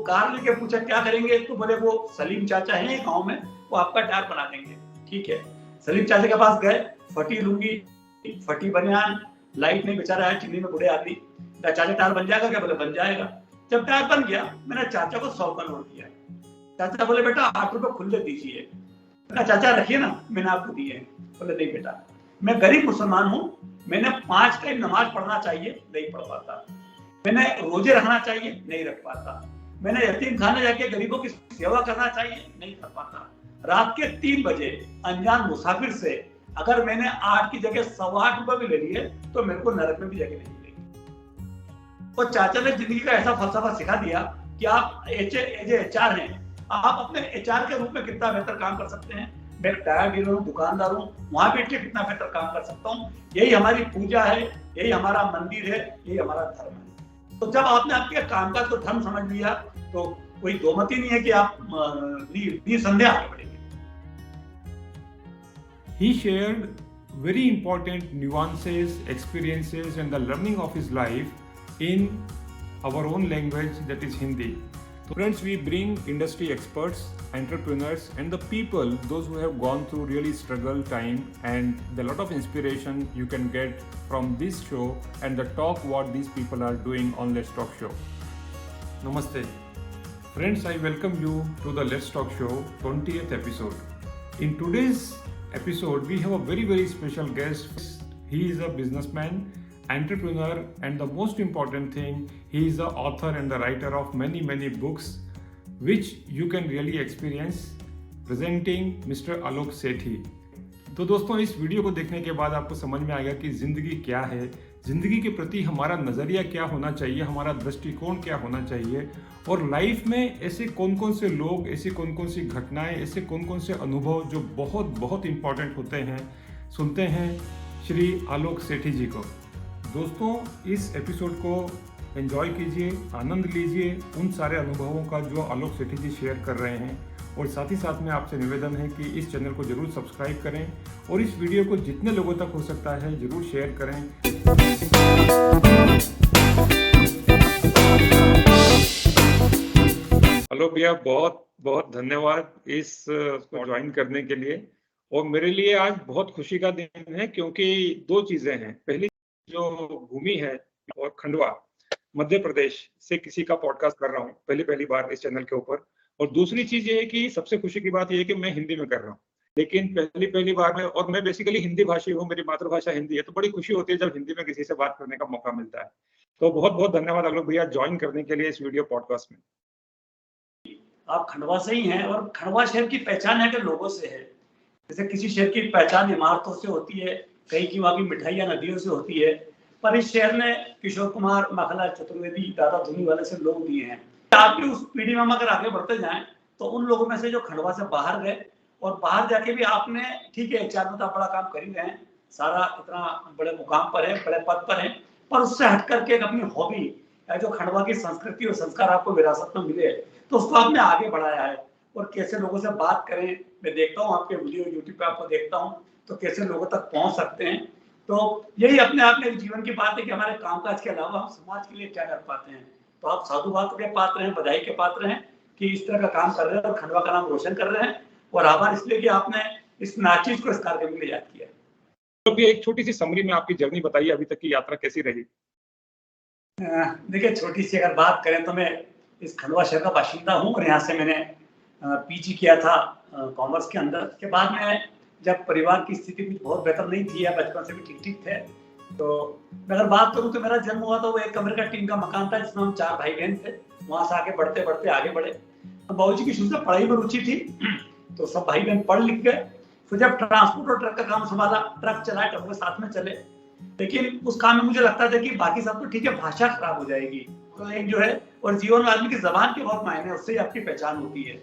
Car लेके पूछा क्या करेंगे, तो बोले वो सलीम चाचा हैं गांव में, वो आपका टायर बना देंगे। ठीक है, सलीम चाचा के पास गए, फटी लुंगी, फटी बनियान, लाइट नहीं बेचारा है, चिन्नी में बूढ़े आदमी। चाचा टायर बन जाएगा क्या? बोले बन जाएगा। जब टायर बन गया, मैंने चाचा को 100 का नोट दिया। चाचा बोले बेटा 8 रुपए खुले दीजिए। मैंने चाचा रखिए ना, मैंने आपको दिए हैं। बोले नहीं बेटा, मैं गरीब मुसलमान हूँ, मैंने 5 टाइम नमाज पढ़ना चाहिए, नहीं पढ़ पाता। मैंने रोजे रखना चाहिए, नहीं रख पाता। मैंने यतीम खाने जाके गरीबों की सेवा करना चाहिए, नहीं कर पाता। रात के 3 बजे अनजान मुसाफिर से अगर मैंने 8 की जगह 8.25 रुपए भी ले लिए, तो मेरे को नरक में भी जगह नहीं मिलेगी। और चाचा ने जिंदगी का ऐसा फलसफा सिखा दिया कि आप HR हैं, आप अपने HR के रूप में कितना बेहतर काम कर सकते हैं। मैं टायर डीलर हूँ, दुकानदार हूँ, वहां बैठ के कितना बेहतर काम कर सकता हूँ। यही हमारी पूजा है, यही हमारा मंदिर है, यही हमारा धर्म है। तो जब आपने आपके काम का तो धर्म समझ लिया, तो कोई दोमत ही नहीं है कि आप निसंदेह आगे बढ़ेंगे। He shared very important nuances, experiences and the learning of his life in our own language, that is Hindi. So friends, we bring industry experts, entrepreneurs and the people, those who have gone through really struggle time, and the lot of inspiration you can get from this show and the talk what these people are doing on Let's Talk Show. Namaste. Friends, I welcome you to the Let's Talk Show 20th episode. In today's episode, we have a very special guest. He is a businessman, entrepreneur, and the most important thing, he is the author and the writer of many books which you can really experience. Presenting Mr. Alok Sethi. तो दोस्तों, इस video को देखने के बाद आपको समझ में आएगा कि ज़िंदगी क्या है, ज़िंदगी के प्रति हमारा नज़रिया क्या होना चाहिए, हमारा दृष्टिकोण क्या होना चाहिए, और लाइफ में ऐसे कौन से लोग, ऐसी कौन सी घटनाएं, ऐसे कौन से अनुभव जो बहुत इंपॉर्टेंट होते हैं। सुनते हैं श्री आलोक सेठी जी को। दोस्तों, इस एपिसोड को एंजॉय कीजिए, आनंद लीजिए उन सारे अनुभवों का जो आलोक सेठी जी शेयर कर रहे हैं। और साथ ही साथ में आपसे निवेदन है कि इस चैनल को जरूर सब्सक्राइब करें और इस वीडियो को जितने लोगों तक हो सकता है जरूर शेयर करें। आलोक भैया, बहुत धन्यवाद इस ज्वाइन करने के लिए। और मेरे लिए आज बहुत खुशी का दिन है, क्योंकि 2 चीजें हैं। पहली जो भूमि है और खंडवा मध्य प्रदेश से किसी का पॉडकास्ट कर रहा हूँ पहली बार इस चैनल के ऊपर। और दूसरी चीज ये है कि सबसे खुशी की बात ये है कि मैं हिंदी में कर रहा हूँ, लेकिन पहली बार में, और मैं बेसिकली हिंदी भाषी हूँ, मेरी मातृभाषा हिंदी है, तो बड़ी खुशी होती है जब हिंदी में किसी से बात करने का मौका मिलता है। तो बहुत धन्यवाद आलोक भैया ज्वाइन करने के लिए इस वीडियो पॉडकास्ट में। आप खंडवा से ही हैं, और खंडवा शहर की पहचान है कि लोगों से है। जैसे किसी शहर की पहचान इमारतों से होती है, कहीं की वहाँ की मिठाइयाँ नदियों से होती है, पर इस शहर ने किशोर कुमार, माखनलाल चतुर्वेदी, दादा धुनी वाले से लोग दिए हैं। आप भी उस पीढ़ी में अगर आगे बढ़ते जाएं, तो उन लोगों में से जो खंडवा से बाहर गए, और बाहर जाके भी आपने, ठीक है, 4 में तो बड़ा काम कर ही रहे हैं, सारा इतना बड़े मुकाम पर है, बड़े पद पर है, पर उससे हट करके एक अपनी हॉबी या जो खंडवा की संस्कृति और संस्कार आपको विरासत में मिले, तो उसको आपने आगे बढ़ाया है। और कैसे लोगों से बात करें, मैं देखता हूँ आपके वीडियो यूट्यूब पे आपको देखता हूँ, तो कैसे लोगों तक पहुंच सकते हैं। तो यही अपने आप में जीवन की बात है कि हमारे कामकाज के अलावा हम समाज के लिए क्या कर पाते हैं। तो आप साधुवाद के पात्र हैं, बधाई के पात्र हैं कि इस तरह का काम कर रहे हैं और खंडवा का नाम रोशन कर रहे हैं। और आभार इसलिए कि आपने इस नाचीज को इस कार्यक्रम के लिए याद किया। तो भी एक छोटी सी समरी में आपकी जर्नी बताइए, अभी तक की यात्रा कैसी रही? देखिए, छोटी सी अगर बात करें तो मैं इस खंडवा शहर का बाशिंदा हूँ, और यहाँ से मैंने PG किया था कॉमर्स के अंदर। के बाद में जब परिवार की स्थिति कुछ बहुत बेहतर नहीं थी, या बचपन से भी ठीक थे, तो मैं अगर बात करूँ तो मेरा जन्म हुआ तो वो 1 कमरे का टीन का मकान था, जिसमें हम 4 भाई बहन थे। वहां से आगे बढ़ते आगे बढ़े। बाबूजी की शुरू से पढ़ाई में रुचि थी, तो सब भाई बहन पढ़ लिख गए। फिर जब ट्रांसपोर्ट और ट्रक का काम संभाला, ट्रक चलाए, ट्रक में साथ में चले, लेकिन उस काम में मुझे लगता था कि बाकी सब तो ठीक है, भाषा खराब हो जाएगी, तो एक जो है, और जीवन में आदमी की जबान के बहुत मायने, उससे ही आपकी पहचान होती है।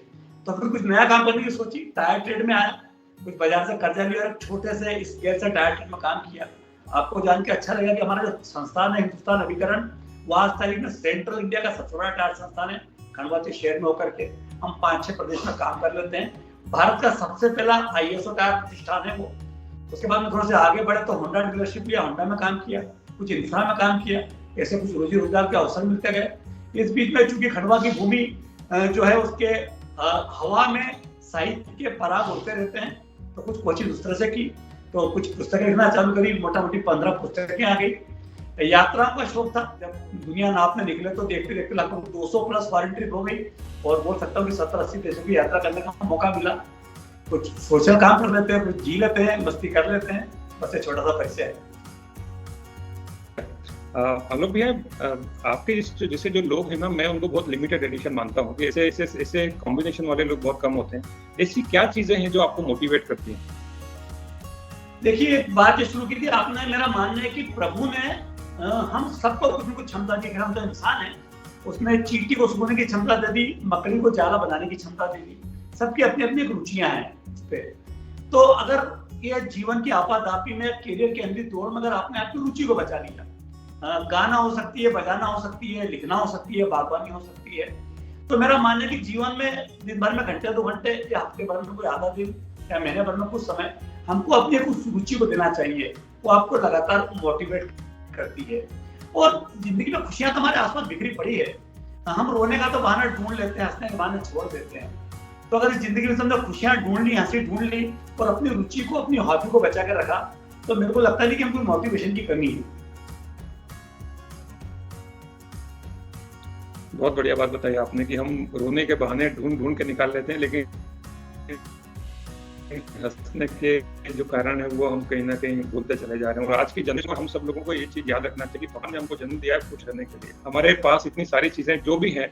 तो फिर कुछ नया काम करने की सोची, टायर ट्रेड में आया, कुछ बाजार से कर्जा लिया और छोटे से स्केल से टायर ट्रेड में काम किया। आपको जान के अच्छा लगा कि हमारा जो संस्थान है हिंदुस्तान अभिकरण, वो आज तारीख में सेंट्रल इंडिया का सबसे बड़ा टायर संस्थान है। खंडवा के शहर में होकर के हम 5-6 प्रदेश में काम कर लेते हैं। भारत का सबसे पहला ISO टायर प्रतिष्ठान है वो। उसके बाद में थोड़ा से आगे बढ़े तो होंडा डीलरशिप लिया, होंडा में काम किया, कुछ इंफ्रा में काम किया, ऐसे कुछ रोजी रोजगार के अवसर मिलते गए। इस बीच में चूंकि खंडवा की भूमि जो है उसके हवा में साहित्य के पराग उड़ते रहते हैं। तो कुछ कोशिश उस तरह से की, तो कुछ पुस्तकें लिखना चालू करी, मोटा मोटी 15 पुस्तकें आ गई। यात्राओं का शौक था, जब दुनिया नापने निकले तो देखते देखते लगभग 200 प्लस फॉरेन ट्रिप हो गई, और बोल सकता हूँ कि 70-80 देशों की यात्रा करने का मौका मिला। कुछ सोशल काम कर लेते हैं, कुछ जी लेते हैं, मस्ती कर लेते हैं। बस एक छोटा सा परिचय है। आलोक भैया, आपके जैसे जो लोग हैं ना, मैं उनको बहुत लिमिटेड एडिशन मानता हूँ कि ऐसे कॉम्बिनेशन वाले लोग बहुत कम होते हैं। ऐसी क्या चीजें हैं जो आपको मोटिवेट करती हैं? देखिए, एक बात जो शुरू की थी आपने, मेरा मानना है कि प्रभु ने हम सबको कुछ न कुछ क्षमता दी। हम जो इंसान है उसमें चींटी को सुनने की क्षमता दे दी, मकड़ी को जाला बनाने की क्षमता दे दी। सबकी अपनी अपनी रुचियां हैं इस पे। तो अगर ये जीवन की आपाधापी में, करियर के अंदर दौड़ में, अगर आपने आपकी रुचि को बचा लिया, गाना हो सकती है, बजाना हो सकती है, लिखना हो सकती है, बागवानी हो सकती है, तो मेरा मानना है कि जीवन में दिन भर में घंटे 2 घंटे या हफ्ते भर में कोई आधा दिन या महीने भर में कुछ समय हमको अपनी उस रुचि को देना चाहिए। वो आपको लगातार मोटिवेट करती है। और जिंदगी में खुशियां तो हमारे आसपास बिखरी पड़ी है, हम रोने का तो बहाना ढूंढ लेते हैं, हंसने का बहाना छोड़ देते हैं। तो अगर इस जिंदगी में समझो खुशियां ढूंढ ली, हंसी ढूंढ ली और अपनी रुचि को, अपनी हॉबी को बचा के रखा, तो मेरे को लगता नहीं कि हमको मोटिवेशन की कमी है। बहुत बढ़िया बात बताई आपने कि हम रोने के बहाने ढूंढ ढूंढ के निकाल लेते हैं, लेकिन हंसने के जो कारण है वो हम कहीं ना कहीं भूलते चले जा रहे हैं। और आज की जनरेशन में हम सब लोगों को ये चीज याद रखना चाहिए कि भगवान ने हमको जन्म दिया है खुश रहने के लिए। हमारे पास इतनी सारी चीजें जो भी हैं,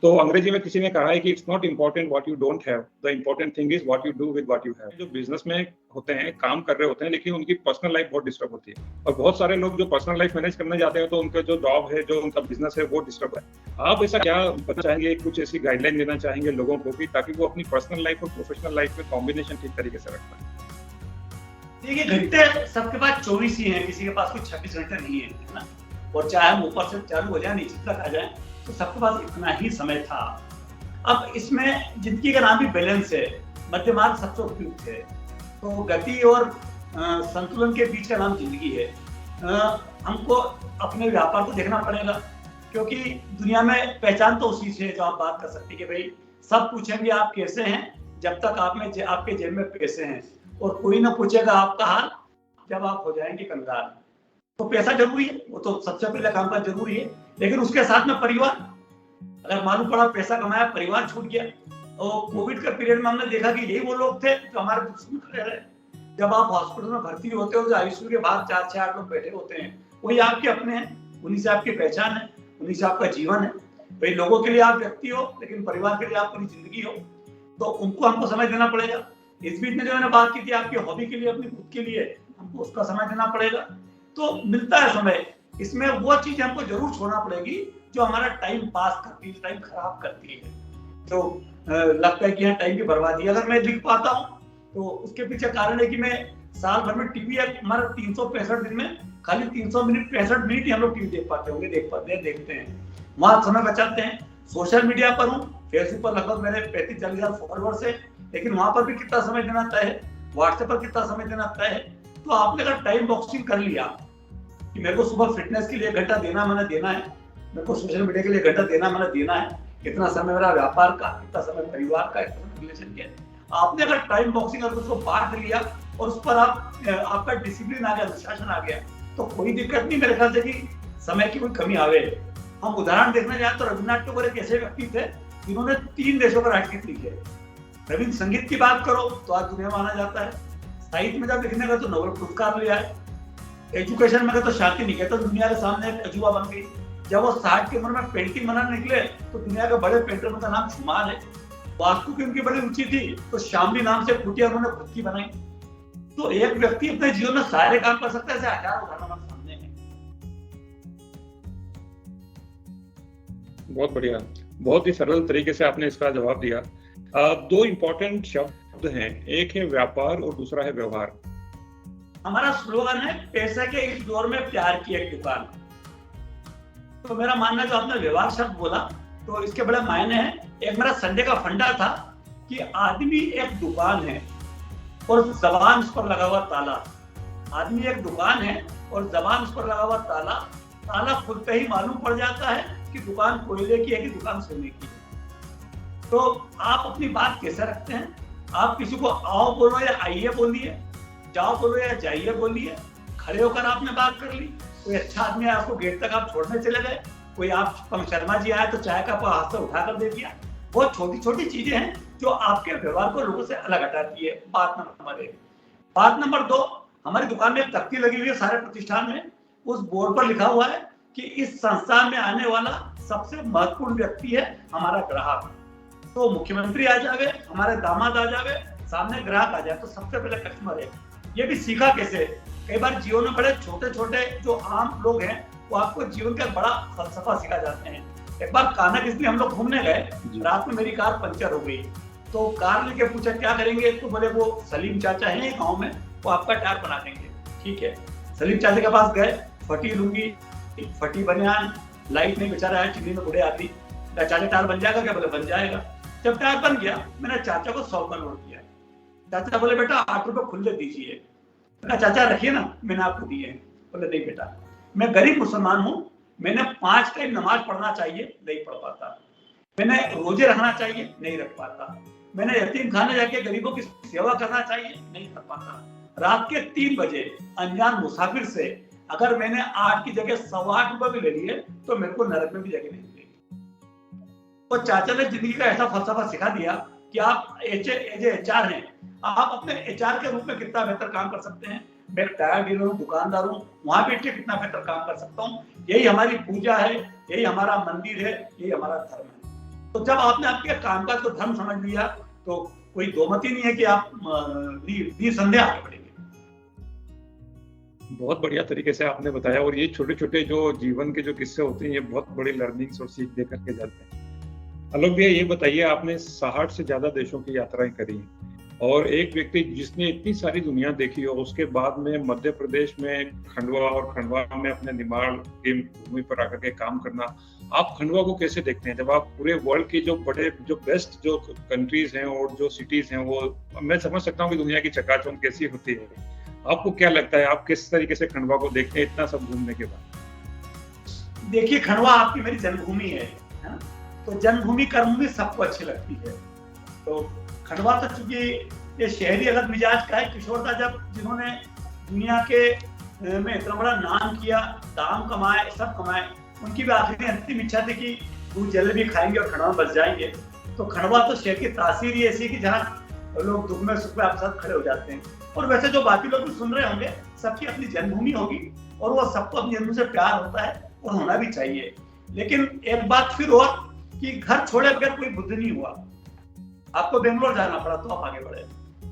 तो अंग्रेजी में किसी ने कहा है कि it's not important what you don't have, the important thing is what you do with what you have. जो बिजनेस में होते हैं, काम कर रहे होते हैं, लेकिन उनकी पर्सनल लाइफ बहुत डिस्टर्ब होती है। और बहुत सारे लोग जो पर्सनल लाइफ मैनेज करने जाते हैं तो उनका जो जॉब है, जो उनका बिजनेस है, वो डिस्टर्ब है। आप ऐसा क्या बताना चाहेंगे, कुछ ऐसी गाइडलाइन देना चाहेंगे लोगों को कि ताकि वो अपनी पर्सनल लाइफ और प्रोफेशनल लाइफ में कॉम्बिनेशन ठीक तरीके से रख पाए? देखिए, घंटे सबके पास 24 ही हैं, किसी के पास कोई 26 घंटे नहीं है ना। और चाहे हम ऊपर से चालू हो जाए, नीचे तक आ जाए, तो सबके पास इतना ही समय था। अब इसमें जिंदगी का नाम भी बैलेंस है, मध्य मार्ग सबसे उपयुक्त है। तो गति और संतुलन के बीच का नाम जिंदगी है। हमको अपने व्यापार को देखना पड़ेगा, क्योंकि दुनिया में पहचान तो उसी से है जो आप बात कर सकते हैं कि भाई सब पूछेंगे आप कैसे हैं जब तक आप में आपके जेब में पैसे हैं, और कोई ना पूछेगा आपका हाल जब आप हो जाएंगे कंगाल। तो पैसा जरूरी है, वो तो सबसे पहले काम का जरूरी है, लेकिन उसके साथ में परिवार। अगर मालूम पड़ा पैसा कमाया, परिवार छूट गया। और कोविड के पीरियड में हमने देखा कि यही वो लोग थे जो हमारे दुश्मन रह रहे। जब आप हॉस्पिटल में भर्ती होते हो, जो आईसीयू के बाहर 4-6-8 लोग बैठे होते हैं, वही आपके अपने हैं, उन्हीं से आपकी पहचान है, उन्हीं से आपका जीवन है। भाई लोगों के लिए आप व्यक्ति हो, लेकिन परिवार के लिए आप पूरी जिंदगी हो, तो उनको हमको समय देना पड़ेगा। इस बीच में जो मैंने बात की थी आपकी हॉबी के लिए, अपनी खुद के लिए, हमको उसका समय देना पड़ेगा। तो मिलता है समय, इसमें वो चीज हमको जरूर छोड़ना पड़ेगी जो हमारा टाइम पास करती है, टाइम खराब करती है, जो लगता है कि यहाँ टाइम की बर्बादी। अगर मैं लिख पाता हूँ तो उसके पीछे कारण है कि मैं साल भर में टीवी, हमारा 365 दिन में खाली 300 मिनट 65 मिनट ही हम लोग टीवी देख पाते होंगे, देखते हैं, वहां समय बचाते हैं। सोशल मीडिया पर हूँ, फेसबुक पर लगभग मेरे 35-40 हजार फॉलोअर्स है, लेकिन वहां पर भी कितना समय देना तय है, व्हाट्सएप पर कितना समय देना तय है। तो आपने अगर टाइम बॉक्सिंग कर लिया कि मेरे को सुबह फिटनेस के लिए 1 घंटा देना मैंने देना है, मेरे को सोशल मीडिया के लिए 1 घंटा देना मैंने देना है, इतना समय मेरा व्यापार का, इतना समय परिवार का, इतना रिलेशन का। आपने अगर टाइम बॉक्सिंग अगर उसको बांट लिया और उस पर आपका डिसिप्लिन आ गया, अनुशासन आ गया, तो कोई दिक्कत नहीं मेरे ख्याल से कि समय की कोई कमी आवे। हम उदाहरण देखने जाए तो रविन्द्रनाथ टैगोर एक ऐसे व्यक्ति थे जिन्होंने 3 देशों पर राष्ट्रगीत लिखे। रविंद्र संगीत की बात करो तो आज दुनिया माना जाता है, साहित्य में जब लिखने का तो नोबेल पुरस्कार लिया है, एजुकेशन में तो शांति निकेतन दुनिया के सामने एक अजूबा बन गई। जब वो 60 की उम्र में पेंटिंग बनाने निकले तो दुनिया के बड़े पेंटरों का नाम शुमार है। वास्तु की उनकी बड़ी रुचि थी, तो शामली नाम से कुटिया उन्होंने खुद की बनाई। तो एक व्यक्ति अपने जीवन में सारे काम कर सकता है, ऐसे हजार उदाहरण हमारे सामने हैं। बहुत बढ़िया, बहुत ही सरल तरीके से आपने इसका जवाब दिया। 2 इंपॉर्टेंट शब्द हैं, एक है व्यापार और दूसरा है व्यवहार। हमारा स्लोगन है, पैसे के इस दौर में प्यार की एक दुकान। तो मेरा मानना है, जो आपने व्यवहार शब्द बोला तो इसके बड़े मायने हैं। एक मेरा संडे का फंडा था कि आदमी एक दुकान है और जबान उस पर लगा हुआ ताला। आदमी एक दुकान है और जबान उस पर लगा हुआ ताला। ताला खुलते ही मालूम पड़ जाता है कि दुकान कोयले की है कि दुकान सोने की है। तो आप अपनी बात कैसे रखते हैं? आप किसी को आओ बोलो या आइए बोलिए, जाओ बोलो या जाइए बोलिए, खड़े होकर आपने बात कर ली, कोई अच्छा आदमी आया उसको गेट तक आप छोड़ने चले गए, कोई आप शर्मा जी आए तो चाय का कप हाथ से उठाकर दे दिया। बहुत छोटी छोटी चीजें हैं जो आपके व्यवहार को लोगों से अलग हटाती है। बात नंबर 1। बात नंबर 2, हमारी दुकान में एक तख्ती लगी हुई है सारे प्रतिष्ठान में, उस बोर्ड पर लिखा हुआ है कि इस संस्थान में आने वाला सबसे महत्वपूर्ण व्यक्ति है हमारा ग्राहक। तो मुख्यमंत्री आ जावे, हमारे दामाद आ जावे, सामने ग्राहक आ जाए तो सबसे पहले कस्टमर है। ये भी सीखा कैसे? कई बार जीवन में बड़े छोटे छोटे जो आम लोग हैं वो आपको जीवन का बड़ा फलसफा सिखा जाते हैं। एक बार कानक इसलिए हम लोग घूमने गए, रात में मेरी कार पंचर हो गई, तो कार लेके पूछा क्या करेंगे, तो बोले वो सलीम चाचा हैं गांव में, वो आपका टायर बना देंगे। ठीक है, सलीम चाचा के पास गए, फटी लुंगी, फटी बनियान, लाइट नहीं बेचारा है, चिन्नी में बूढ़े आदमी, चाचा टायर बन जाएगा क्या? बोले बन जाएगा। जब टायर बन गया, मैंने चाचा को 100 का नोट दिया। चाचा बोले बेटा 8 रुपए खुले दीजिए। मैंने चाचा रखिए ना, मैंने आपको दिए। बोले नहीं बेटा, मैं गरीब मुसलमान हूँ, मैंने 5 टाइम नमाज पढ़ना चाहिए, नहीं पढ़ पाता, मैंने रोजे रखना चाहिए, नहीं रख पाता, मैंने यतीम खाने जाके गरीबों की सेवा करना चाहिए, नहीं कर पाता। रात के 3 बजे अनजान मुसाफिर से अगर मैंने 8 की जगह 8.25 रुपए भी ले लिए तो मेरे को नरक में भी जगह नहीं मिलेगी। तो चाचा ने जिंदगी का ऐसा फलसफा सिखा दिया कि आप HR हैं, आप अपने HR के रूप में कितना बेहतर काम कर सकते हैं। मैं एक टायर डीलर हूँ, दुकानदार हूँ, वहां बैठ के कितना बेहतर काम कर सकता हूँ। यही हमारी पूजा है, यही हमारा मंदिर है, यही हमारा धर्म है। तो जब आपने आपके कामकाज को धर्म समझ लिया तो कोई दोमती नहीं है कि आप निसंदेह आगे बढ़ेंगे। बहुत बढ़िया तरीके से आपने बताया, और ये छोटे छोटे जो जीवन के जो किस्से होते हैं ये बहुत बड़ी लर्निंग्स और सीख दे करके जाते हैं। आलोक भैया ये बताइए, आपने 60 से ज्यादा देशों की यात्राएं करी हैं, और एक व्यक्ति जिसने इतनी सारी दुनिया देखी हो, उसके बाद में मध्य प्रदेश में खंडवा, और खंडवा में अपने निमाड़ की भूमि पर आकर के काम करना, आप खंडवा को कैसे देखते हैं? जब आप पूरे वर्ल्ड की जो बड़े जो बेस्ट जो कंट्रीज हैं और जो सिटीज हैं, वो मैं समझ सकता हूँ कि दुनिया की चकाचौंध कैसी होती है, आपको क्या लगता है, आप किस तरीके से खंडवा को देखते हैं इतना सब घूमने के बाद? देखिए, खंडवा आपकी मेरी जन्मभूमि है ना? तो जन्मभूमि कर्मभूमि सबको अच्छी लगती है। तो खंडवा तो चूंकि ये शहरी अलग मिजाज का है, किशोर दा जब जिन्होंने दुनिया के में इतना बड़ा नाम किया, दाम कमाए, सब कमाए, उनकी भी आखिरी अंतिम इच्छा थी कि दूध जलेबी खाएंगे और खंडवा में बस जाएंगे। तो खंडवा तो शहर की तासीर ही ऐसी कि जहाँ लोग दुख में सुख में आपके साथ खड़े हो जाते हैं। और वैसे जो बाकी लोग भी सुन रहे होंगे, सबकी अपनी जन्मभूमि होगी और वो सबको अपनी जन्मभूमि से प्यार होता है और होना भी चाहिए। लेकिन एक बात फिर हुआ कि घर छोड़े बगैर कोई बुद्ध नहीं हुआ। आपको बेंगलोर जाना पड़ा तो आप आगे बढ़े।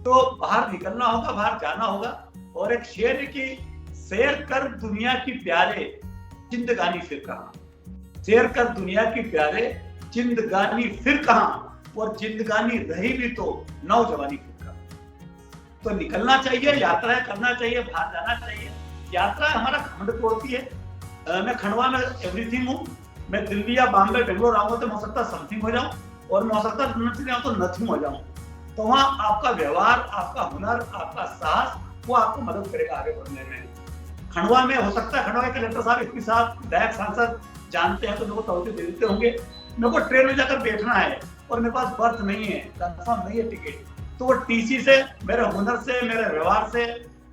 तो बाहर निकलना होगा, बाहर जाना होगा। और एक शेर है कि सैर कर दुनिया की प्यारे, जिंदगानी फिर कहाँ। सैर कर दुनिया की प्यारे, जिंदगानी फिर कहाँ, और जिंदगानी रही भी तो नौजवानी फिर कहाँ। तो निकलना चाहिए, यात्राएं करना चाहिए, बाहर जाना चाहिए। यात्रा हमारा घमंड तोड़ती है। मैं खंडवा में एवरीथिंग हूँ। मैं दिल्ली या बॉम्बे बेंगलोर आऊंगा तो हो सकता समथिंग हो जाऊं, और हो सकता तो नथिंग हो जाऊं। तो वहाँ आपका व्यवहार, आपका हुनर, आपका साहस, वो आपको मदद करेगा आगे बढ़ने में। खंडवा में हो सकता है, खंडवा के कलेक्टर साहब, एसपी साहब, विधायक, सांसद जानते हैं तो मेरे को तवज्जो दे देते होंगे। मेरे को ट्रेन में जाकर बैठना है और मेरे पास बर्थ नहीं है, कंफर्म नहीं है टिकट, तो वो टीसी से, मेरे हुनर से, मेरे व्यवहार से,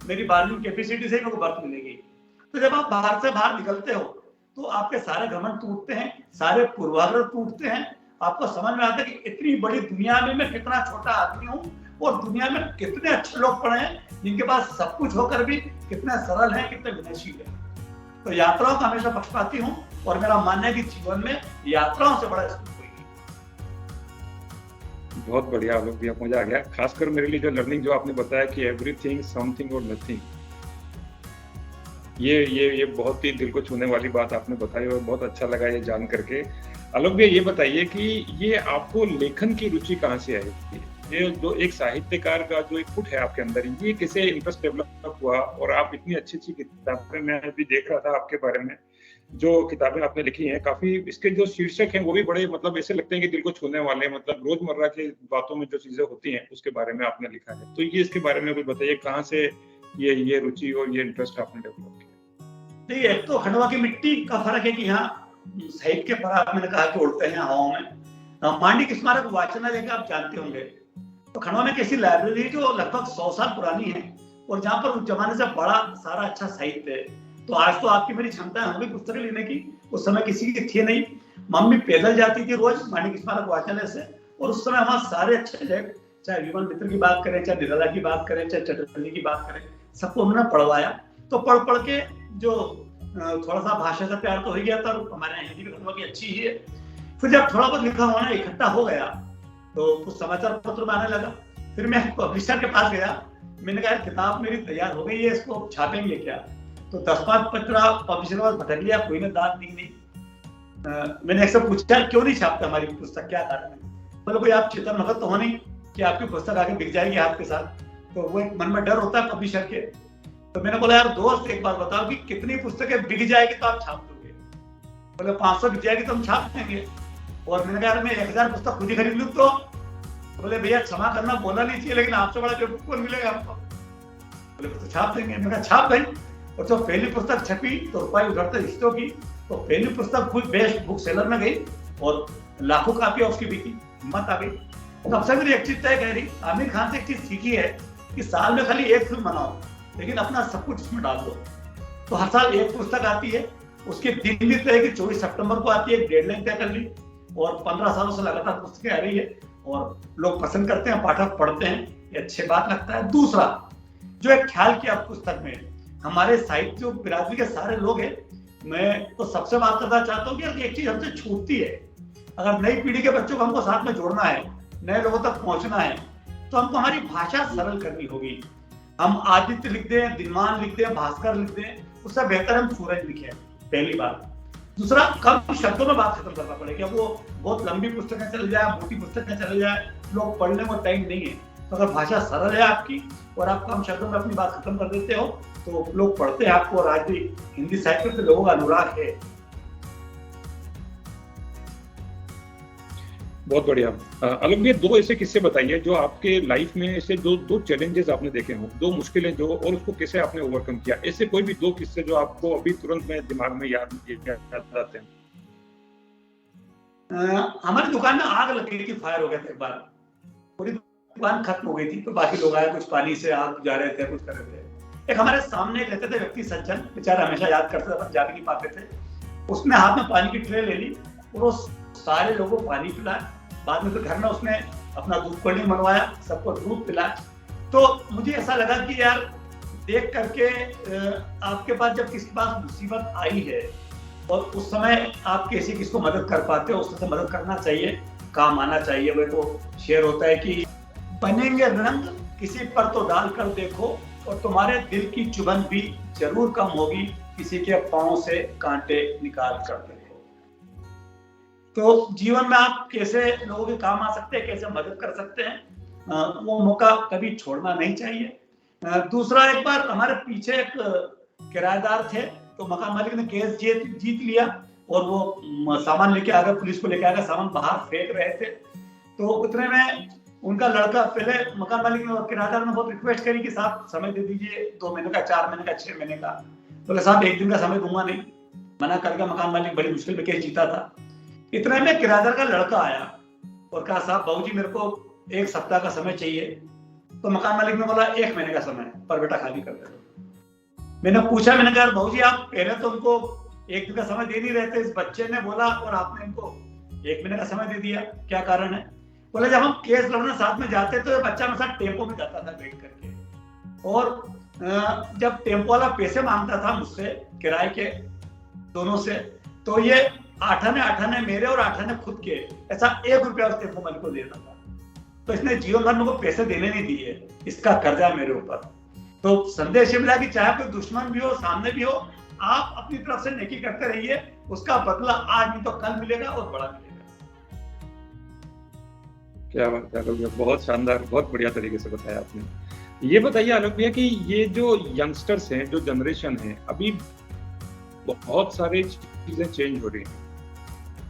मेरी बार्गेनिंग कैपेसिटी से मेरे को बर्थ मिलेगी। तो जब आप बाहर से बाहर निकलते हो तो आपके सारे घमंड टूटते हैं, सारे पूर्वाग्रह टूटते हैं। आपको समझ में आता है कि इतनी बड़ी दुनिया में मैं कितना छोटा आदमी हूँ, और दुनिया में कितने अच्छे लोग पड़े हैं जिनके पास सब कुछ होकर भी कितने सरल हैं, कितने विनयशील हैं। तो यात्राओं का हमेशा पक्षपाती हूँ, और मेरा मानना है कि जीवन में यात्राओं से बड़ा स्कूल कोई नहीं। बहुत बढ़िया आलोक भैया, मजा आ गया। खासकर मेरे लिए जो लर्निंग जो आपने बताया कि एवरीथिंग, समथिंग और नथिंग, ये बहुत ही दिल को छूने वाली बात आपने बताई, और बहुत अच्छा लगा ये जान करके। आलोक भैया ये बताइए कि ये आपको लेखन की रुचि कहाँ से आई? ये जो एक साहित्यकार का जो एक फुट है आपके अंदर, ये कैसे इंटरेस्ट डेवलप हुआ? और आप इतनी अच्छी अच्छी किताबें, मैं अभी देख रहा था आपके बारे में, जो किताबें आपने लिखी हैं, काफी इसके जो शीर्षक हैं वो भी बड़े मतलब ऐसे लगते हैं कि दिल को छूने वाले, मतलब रोजमर्रा के बातों में जो चीजें होती हैं उसके बारे में आपने लिखा है। तो ये इसके बारे में कुछ बताइए, कहाँ से ये रुचि और ये इंटरेस्ट आपने डेवलप किया? देखिए, एक तो खंडवा की मिट्टी का फर्क है कि यहाँ साहित्य के पराग मैंने कहा कि उड़ते हैं हवाओं में। मांडलिक स्मारक वाचनालय का आप जानते होंगे, तो खंडवा में एक ऐसी लाइब्रेरी जो लगभग 100 साल पुरानी है और जहाँ पर उस जमाने से बड़ा सारा अच्छा साहित्य है। तो आज तो आपकी मेरी क्षमता होगी पुस्तकें लेने की, उस समय किसी की थी नहीं। मम्मी पैदल जाती थी रोज मांडलिक स्मारक वाचनालय से, और उस समय वहाँ सारे अच्छे लेख, चाहे विमल मित्र की बात करें, चाहे निराला की बात करें, चाहे चटर्जी की बात करें, सबको उन्होंने पढ़वाया। तो पढ़ के जो थोड़ा सा भाषा से प्यार तो हो गया था, हमारे यहाँ हिंदी भी की अच्छी ही है। फिर जब थोड़ा बहुत लिखा हुआ इकट्ठा हो गया तो कुछ समाचार पत्र में आने लगा। फिर मैं पब्लिशर के पास गया, मैंने कहा किताब मेरी तैयार हो गई है, इसको छापेंगे क्या? तो 10-5 पत्र पब्लिशर के पास भटक लिया, कोई ने दाद दी नहीं। मैंने एक से पूछा क्यों नहीं छापते हमारी पुस्तक, क्या कारण है? बोले कोई आप चेतन भगत तो हो नहीं कि आपकी पुस्तक आगे बिक जाएगी हाथ के साथ, तो वो एक मन में डर होता है पब्लिशर के। तो मैंने बोला यार दोस्त एक बार बताओ कि कितनी पुस्तकें बिक जाएगी तो आप छाप दोगे? बोले 500 बिक जाएगी तो हम छाप देंगे। और मैंने कहा मैं 1000 पुस्तक खुद ही खरीद लूँ तो? बोले भैया क्षमा करना, बोला नहीं चाहिए, लेकिन आपसे बड़ा बेवकूफ कौन मिलेगा आपको? बोले तो छाप देंगे। मैंने कहा छाप दें। और तो पहली पुस्तक छपी तो रुपये उधरते रिश्तों की, तो पहली पुस्तक खुद बेस्ट बुक सेलर में गई और लाखों कापियां उसकी बिकी, हिम्मत आ गई। तब से मेरी एक चीज तय कह रही, आमिर खान से एक चीज सीखी है कि साल में खाली एक फिल्म बनाओ, लेकिन अपना सब कुछ उसमें डाल दो। तो हर साल एक पुस्तक आती है, उसके दिन भी तय कि 24 सितंबर को आती है, डेडलाइन तय कर ली, और 15 सालों से लगातार पुस्तकें आ रही है और लोग पसंद करते हैं, पाठक पढ़ते हैं, ये अच्छी बात लगता है। दूसरा जो एक ख्याल किया पुस्तक में, हमारे साहित्य बिरादरी के सारे लोग हैं, मैं तो सबसे बात करना चाहता हूँ कि एक चीज हमसे छूटती है। अगर नई पीढ़ी के बच्चों को हमको साथ में जोड़ना है, नए लोगों तक पहुंचना है, तो हमको हमारी भाषा सरल करनी होगी। हम आदित्य लिख दें, दिनमान लिख दें, भास्कर लिख दें, उससे बेहतर हम सूरज लिखें, पहली बात। दूसरा, कम शब्दों में बात खत्म करना पड़ेगा। वो बहुत लंबी पुस्तकें चल जाए, मोटी पुस्तकें चल जाए, लोग पढ़ने को टाइम नहीं है। तो अगर भाषा सरल है आपकी और आप कम शब्दों में अपनी बात खत्म कर देते हो तो लोग पढ़ते हैं आपको, और आज भी हिंदी साहित्य से लोगों का अनुराग है। बहुत बढ़िया। अलग भैया, दो ऐसे किस्से बताइए जो आपके लाइफ में ऐसे दो चैलेंजेस आपने देखे हों, दो मुश्किलें जो, और उसको कैसे आपने ओवरकम किया। ऐसे कोई भी दो किस्से जो आपको अभी तुरंत में दिमाग में याद आते हैं। हमारी दुकान में आग लग गई थी, फायर हो गया था एक बार, पूरी दुकान खत्म हो गई थी। तो बाकी लोग आए, कुछ पानी से आग बुझा रहे थे, कुछ कर रहे थे। एक हमारे सामने रहते थे व्यक्ति, सज्जन बेचारा, हमेशा याद करते थे, जा भी नहीं पाते थे। उसने हाथ में पानी की ट्रे ले ली और वो सारे लोगों को पानी पिलाया। बाद में तो घर में उसने अपना दूध कोल्ड ड्रिंक बनवाया, सबको दूध पिलाया। तो मुझे ऐसा लगा कि यार देख करके आपके पास जब किसी के पास मुसीबत आई है और उस समय आप किसी किसको मदद कर पाते हो, उससे मदद करना चाहिए, काम आना चाहिए। वह तो शेर होता है कि बनेंगे रंग किसी पर तो डाल कर देखो, और तुम्हारे दिल की चुभन भी जरूर कम होगी किसी के पांव से कांटे निकाल कर देखो। तो जीवन में आप कैसे लोगों के काम आ सकते हैं, कैसे मदद कर सकते हैं, वो मौका कभी छोड़ना नहीं चाहिए। दूसरा, एक बार हमारे पीछे एक किराएदार थे, तो मकान मालिक ने केस जीत लिया और वो सामान लेके आ गए, पुलिस को लेके आ गए, सामान बाहर फेंक रहे थे। तो उतने में उनका लड़का, पहले मकान मालिक ने और किराएदार ने बहुत रिक्वेस्ट करी कि साहब समय दे दीजिए, 2 महीने का, 4 महीने का, 6 महीने का। बोले साहब 1 दिन का समय दूंगा नहीं, मना करके मकान मालिक बड़ी मुश्किल में केस जीता था। इतने में किराएदार का लड़का आया और कहा साहब बाबूजी मेरे को 1 सप्ताह का समय चाहिए। तो मकान मालिक ने बोला 1 महीने का समय, पर बेटा खाली कर दे दो। मैंने पूछा, मैंने कहा बाबूजी आप पहले तो उनको 1 दिन का समय दे नहीं रहे थे, इस बच्चे ने बोला और आपने इनको 1 महीने का समय दे दिया, क्या कारण है? बोले जब हम केस लड़ने साथ में जाते तो ये बच्चा मेरे साथ टेम्पो में जाता था बैठ करके, और जब टेम्पो वाला पैसे मांगता था मुझसे किराए के दोनों से, तो ये आठाने मेरे और आठाने खुद के, ऐसा 1 रुपया उस टेम्पो मालिक को देता था। तो इसने जीवन भर मेरे को पैसे देने नहीं दिए, इसका कर्जा है मेरे ऊपर। तो संदेश ये मिला कि चाहे कोई दुश्मन भी हो, सामने भी हो, आप अपनी तरफ से नेकी करते रहिए, उसका बदला आज नहीं तो कल मिलेगा और बड़ा मिलेगा। क्या बात है आलोक भैया, बहुत शानदार, बहुत बढ़िया तरीके से बताया आपने। ये बताइए आलोक भैया कि ये जो यंगस्टर्स हैं, जो जनरेशन है, अभी बहुत सारे चीजें चेंज हो रही हैं,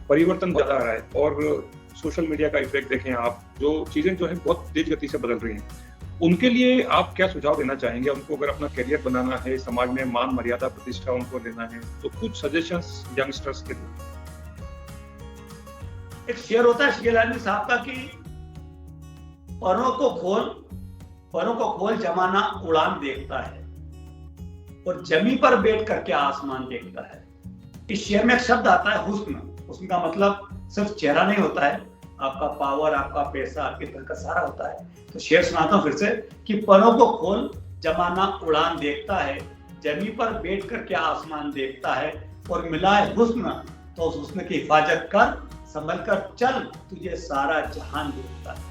परिवर्तन ज्यादा आ रहा है, और सोशल मीडिया का इफेक्ट देखें आप, जो चीजें जो है बहुत तेज गति से बदल रही हैं, उनके लिए आप क्या सुझाव देना चाहेंगे? उनको अगर अपना करियर बनाना है, समाज में मान मर्यादा प्रतिष्ठा उनको लेना है, तो कुछ सजेशंस यंगस्टर्स के लिए। एक शेर होता है शेर साहब का कि परों को खोल जमाना उड़ान देखता है और जमी पर बैठ करके आसमान देखता है। इस शेर में एक शब्द आता है हुस्न। हुस्न का मतलब सिर्फ चेहरा नहीं होता है, आपका पावर, आपका पैसा, आपके घर का सारा होता है। तो शेर सुनाता हूँ फिर से कि परों को खोल जमाना उड़ान देखता है, जमी पर बैठ करके आसमान देखता है और मिला है हुस्न तो उस हुस्न की हिफाजत कर, संभल कर चल, तुझे सारा जहान देखता है।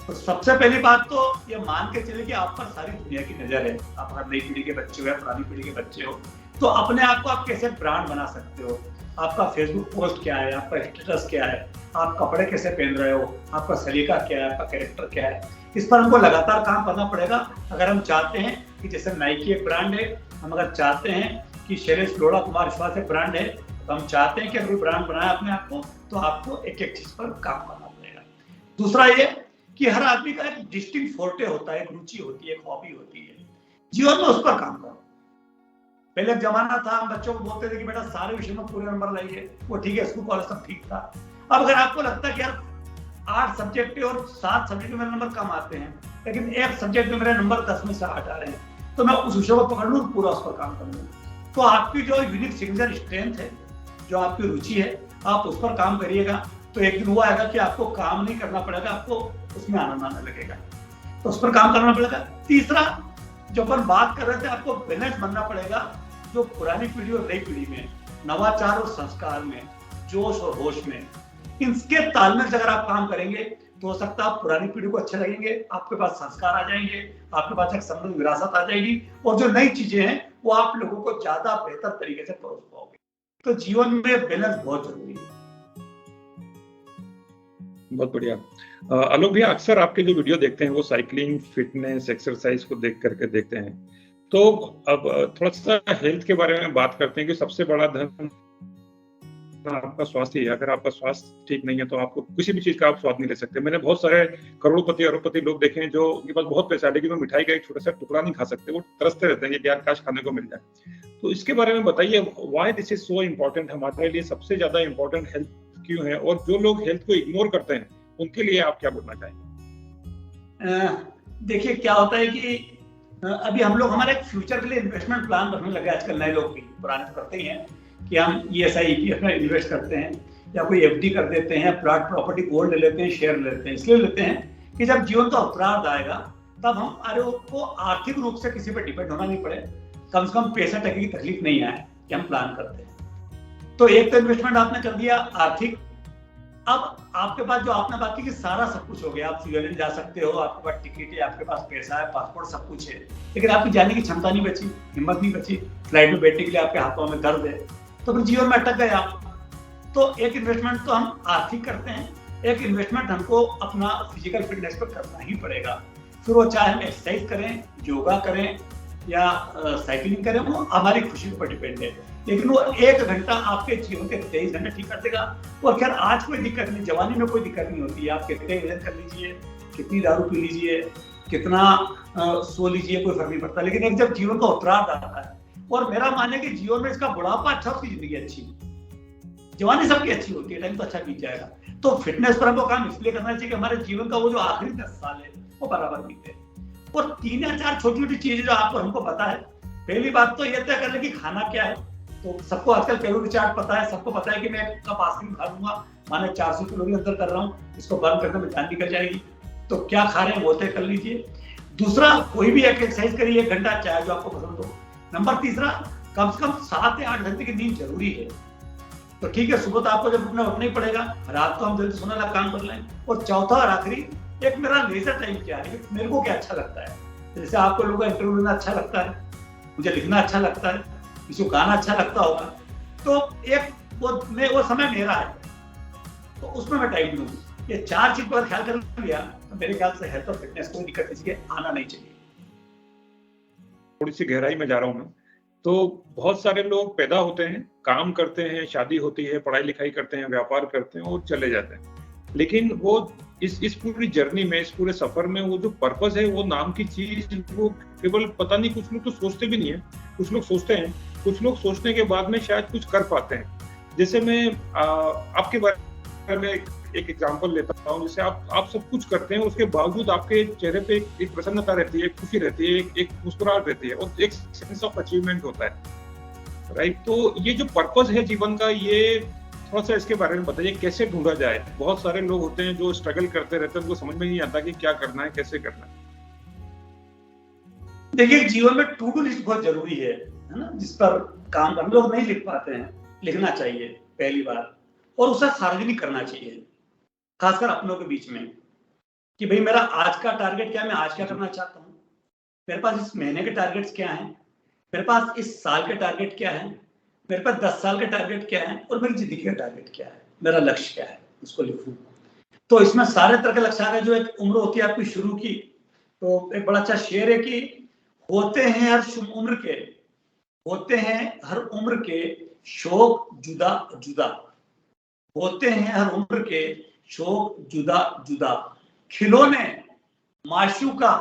तो सबसे पहली बात तो ये मान के चले कि आप पर सारी दुनिया की नजर है। आप हर नई पीढ़ी के बच्चे हो या पुरानी पीढ़ी के बच्चे हो, तो अपने आप को आप कैसे ब्रांड बना सकते हो, आपका फेसबुक पोस्ट क्या है, आपका स्टेटस क्या है, आप कपड़े कैसे पहन रहे हो, आपका सलीका क्या है, आपका कैरेक्टर क्या है, इस पर हमको लगातार काम करना पड़ेगा। अगर हम चाहते हैं कि जैसे नाइकी एक ब्रांड है, हम अगर चाहते हैं कि शैलेश लोढ़ा कुमार विश्वास एक ब्रांड है, तो हम चाहते हैं कि अगर ब्रांड बनाए अपने आप को, तो आपको एक एक चीज पर काम करना पड़ेगा। दूसरा ये कि हर आदमी का एक डिस्टिंक्ट फोर्टे होता है, एक रुचि होती है, एक हॉबी होती है, जीवन में उस पर काम करो। पहले एक जमाना था, हम बच्चों को बोलते थे कि बेटा सारे विषय में पूरे नंबर लाइए, वो ठीक है, स्कूल कॉलेज सब ठीक था। अब अगर आपको लगता है कि यार 8 सब्जेक्ट और 7 सब्जेक्ट में मेरे नंबर कम आते हैं, लेकिन एक सब्जेक्ट में मेरे नंबर 10 में से 8 आ रहे हैं, तो मैं उस विषय को पकड़ लूँ, पूरा उस पर काम कर लूँ। तो आपकी जो यूनिक सिग्नेचर स्ट्रेंथ है, जो आपकी रुचि है, आप उस पर काम करिएगा, तो एक दिन वो आएगा कि आपको काम नहीं करना पड़ेगा, आपको उसमें आनंद आने लगेगा, तो उस पर काम करना पड़ेगा। तीसरा, जो अपन बात कर रहे थे, आपको बैलेंस बनना पड़ेगा। जो पुरानी पीढ़ी और नई पीढ़ी में, नवाचार और संस्कार में, जोश और होश में, इनके तालमेल से अगर आप काम करेंगे तो हो सकता है आप पुरानी पीढ़ी को अच्छे लगेंगे, आपके पास संस्कार आ जाएंगे, आपके पास एक समृद्ध विरासत आ जाएगी, और जो नई चीजें हैं वो आप लोगों को ज्यादा बेहतर तरीके से परोस पाओगे। तो जीवन में बैलेंस बहुत जरूरी है। बहुत बढ़िया। आलोक भैया, अक्सर आपके जो वीडियो देखते हैं वो साइकिलिंग, फिटनेस, एक्सरसाइज को देख करके देखते हैं, तो अब थोड़ा सा हेल्थ के बारे में बात करते हैं कि सबसे बड़ा धन आपका स्वास्थ्य है। अगर आपका स्वास्थ्य ठीक नहीं है तो आपको किसी भी चीज का आप स्वाद नहीं ले सकते। मैंने बहुत सारे करोड़पति अरबपति लोग देखे हैं जो उनके पास बहुत पैसा है, लेकिन वो मिठाई का एक छोटा सा टुकड़ा नहीं खा सकते, वो तरसते रहते हैं कि यार काश खाने को मिल जाए। तो इसके बारे में बताइए, why this is so important, हमारे लिए सबसे ज्यादा इम्पोर्टेंट हेल्थ क्यों है, और जो लोग हेल्थ को इग्नोर करते हैं उनके लिए आप क्या बोलना चाहेंगे? देखिए क्या होता है कि अभी हम लोग हमारे फ्यूचर के लिए इन्वेस्टमेंट प्लान रखने लगे आजकल, नए लोग भी, पुराने तो करते ही हैं कि हम ESI EPF में इन्वेस्ट करते हैं, या कोई FD कर देते हैं, प्लॉट प्रॉपर्टी गोल्ड ले लेते हैं, शेयर लेते हैं। इसलिए लेते हैं कि जब जीवन का उत्तरार्ध आएगा तब हमारे को आर्थिक रूप से किसी पर डिपेंड होना नहीं पड़े, कम से कम पैसा टके की तकलीफ नहीं आए, कि हम प्लान करते हैं। तो एक तो इन्वेस्टमेंट आपने कर दिया आर्थिक। अब आपके पास जो आपने बात की कि सारा सब कुछ हो गया, आप स्विट्जरलैंड जा सकते हो, आपके पास टिकट है, आपके पास पैसा है, पासपोर्ट, सब कुछ है, लेकिन आपकी जाने की क्षमता नहीं बची, हिम्मत नहीं बची, फ्लाइट में बैठने के लिए आपके हाथों में दर्द है, तो फिर जीवन में अटक गए आप। तो एक इन्वेस्टमेंट तो हम आर्थिक करते हैं, एक इन्वेस्टमेंट हमको अपना फिजिकल फिटनेस पर करना ही पड़ेगा। फिर वो चाहे हम एक्सरसाइज करें, योगा करें या साइकिलिंग करें, वो हमारी खुशी पर डिपेंड है, लेकिन वो 1 घंटा आपके जीवन के 23 घंटे ठीक कर देगा। और खैर आज कोई दिक्कत नहीं, जवानी में कोई दिक्कत नहीं होती है, आप कितने वजन कर लीजिए, कितनी दारू पी लीजिए, कितना सो लीजिए, कोई फर्क नहीं पड़ता। लेकिन एक जब जीवन का उत्तरार्ध आता है, और मेरा मानना है कि जीवन में इसका बुढ़ापा अच्छा, उसकी जिंदगी अच्छी, जवानी सबकी अच्छी होती है, टाइम तो अच्छा बीत जाएगा। तो फिटनेस पर हमको काम इसलिए करना चाहिए कि हमारे जीवन का वो जो आखिरी 10 साल है वो बराबर बीते। और 3 या 4 छोटी छोटी चीजें जो आपको हमको पता है, पहली बात तो ये तय कर ले कि खाना क्या है। तो सबको आजकल कैलोरी चार्ट पता है, सबको पता है कि मैं 1 कप आइसक्रीम खा लूंगा, माने 400 कैलोरी अंदर कर रहा हूँ, इसको बर्न करने में जान निकल जाएगी। तो क्या खा रहे हैं वो तय कर लीजिए। दूसरा, कोई भी एक्सरसाइज करिए 1 घंटा, चाहे जो आपको पसंद हो। नंबर तीसरा, कम से कम 7 या 8 घंटे की नींद जरूरी है। तो ठीक है, सुबह तो आपको जब उठना ही पड़ेगा, रात को हम जल्दी सोने लगा काम कर लें। और चौथा और आखिरी, एक मेरा लेजर टाइम क्या है, मेरे को क्या अच्छा लगता है। जैसे आपको लोगों का इंटरव्यू लेना अच्छा लगता है, मुझे लिखना अच्छा लगता है, किसी को गाना अच्छा लगता होगा, तो एक वो समय मेरा है, तो उसमें मैं टाइम दूँ। ये 4 चीज पर ख्याल कर लिया तो मेरे ख्याल से हेल्थ और फिटनेस कोई दिक्कत किसी के आना नहीं चाहिए। थोड़ी सी गहराई में जा रहा हूँ मैं। तो बहुत सारे लोग पैदा होते हैं, काम करते हैं, शादी होती है, पढ़ाई लिखाई करते हैं, व्यापार करते हैं और चले जाते हैं, लेकिन वो इस पूरी जर्नी में, इस पूरे सफर में वो जो पर्पस है, वो नाम की चीज, वो केवल पता नहीं, कुछ लोग तो सोचते भी नहीं है, कुछ लोग सोचते हैं, कुछ लोग सोचने के बाद में शायद कुछ कर पाते हैं। जैसे मैं आपके बारे अगर मैं एक एग्जांपल लेता हूँ, जैसे आप सब कुछ करते हैं, उसके बावजूद आपके चेहरे पे एक प्रसन्नता रहती है, एक खुशी रहती है, एक मुस्कुराहट रहती है और एक सेंस ऑफ अचीवमेंट होता है, राइट? तो ये जो पर्पस है जीवन का, ये थोड़ा सा इसके बारे में बताइए, कैसे ढूंढा जाए? बहुत सारे लोग होते हैं जो स्ट्रगल करते रहते हैं, उनको समझ में नहीं आता कि क्या करना है, कैसे करना है। देखिए, जीवन में टू डू लिस्ट बहुत जरूरी है ना, जिस पर काम करना। लोग नहीं लिख पाते हैं, लिखना चाहिए पहली बार, और उसे सार्वजनिक करना चाहिए, खासकर अपनों के बीच में, कि भाई मेरा आज का टारगेट क्या है, मैं आज क्या करना चाहता हूँ, मेरे पास इस महीने के टारगेट्स क्या हैं, मेरे पास इस साल के टारगेट क्या है, मेरे पास 10 साल के टारगेट क्या है, और मेरी जिंदगी का टारगेट क्या है, मेरा लक्ष्य क्या है, उसको लिखूं। तो इसमें सारे तरह के लक्ष्य आ गए। जो एक उम्र होती है आपकी शुरू की, तो एक बड़ा अच्छा शेर है कि होते हैं हर उम्र के शौक जुदा जुदा, होते हैं हर उम्र के शौक जुदा जुदा, खिलौने माशूका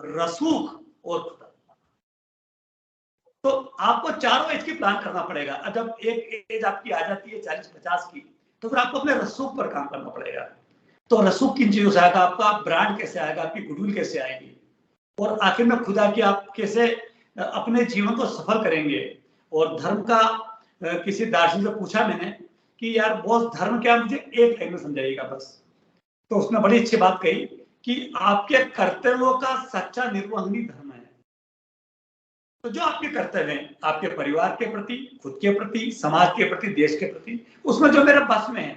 रसूख और खुदा। तो आपको चारों एज की प्लान करना पड़ेगा। जब एक एज आपकी आ जाती है 40-50 की, तो फिर आपको अपने रसूख पर काम करना पड़ेगा। तो रसूख किन चीजों से आएगा, आपका ब्रांड कैसे आएगा, आपकी गुडविल कैसे आएगी, और आखिर में खुदा कि आप कैसे अपने जीवन को सफल करेंगे। और धर्म का किसी दार्शनिक से पूछा मैंने कि यार बॉस, धर्म क्या, मुझे एक लाइन में समझाइएगा बस। तो उसने बड़ी अच्छी बात कही कि आपके कर्तव्यों का सच्चा निर्वहन ही धर्म है। तो जो आपके कर्तव्य हैं, आपके परिवार के प्रति, खुद के प्रति, समाज के प्रति, देश के प्रति, उसमें जो मेरे बस में है